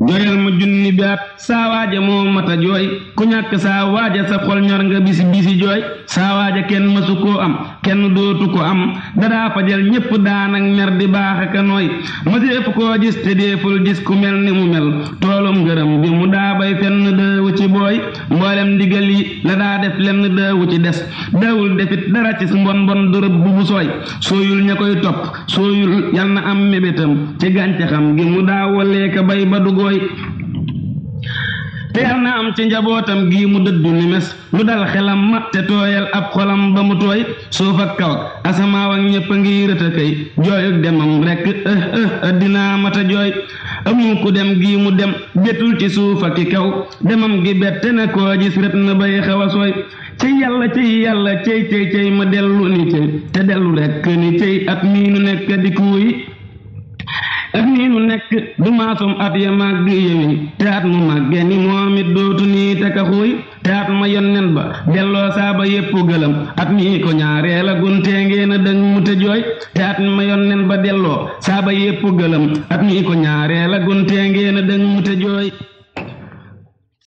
jooyal ma junni baat saa waaja moo mata jooy ku ñàkk saa waaja sa xol ñor nga bisi bisi jooy saa waaja kenn mësu koo am kenn dootu ko am dadaa fajal ñépp daanak mer di baax aka nooy mëseefu koo gis te deeful gis ku mel ni mu mel toolum ngërëm bi mu daa bay fenn dëewu ci booy mboolem ndigal yi la daa def lenn dëewu ci des dëewul defit dara ci mbon mbon du rëbb bu sooy sooyul ña koy topp sooyul yal na am mébétam ci gàncaxam gi mu daa walee ka bay ba du gooy te yal na am ci njabootam gii mu dëddu ni mes lu dal xelam ma te tooyal ab xolam ba mu tooy suuf ak kaw ak asamaaw ak ñépp a ngi rëta kay jooyuk demam rekk dinaa mata jooy amul ku dem gii mu dem betul ci suuf ak ki kaw demam gi bette na koo gis rët na bay xaw a sooy ci yàlla cey ma dellu ni cey te dellu rekk ni cey at mii nu nekk di kuuy at mii nu nekk du maasum at ya màgg yewi te at mu màgge ni moom it dootu nii te ka xuuy te at ma yonnen ba delloo saaba yépp gëlëm at mii ko ñaareel a guntee ngeen a dëng mu te jooy te at ma yonnen ba delloo saaba yépp gëlëm at mii ko ñaareel a guntee ngeen a dëng mu te jooy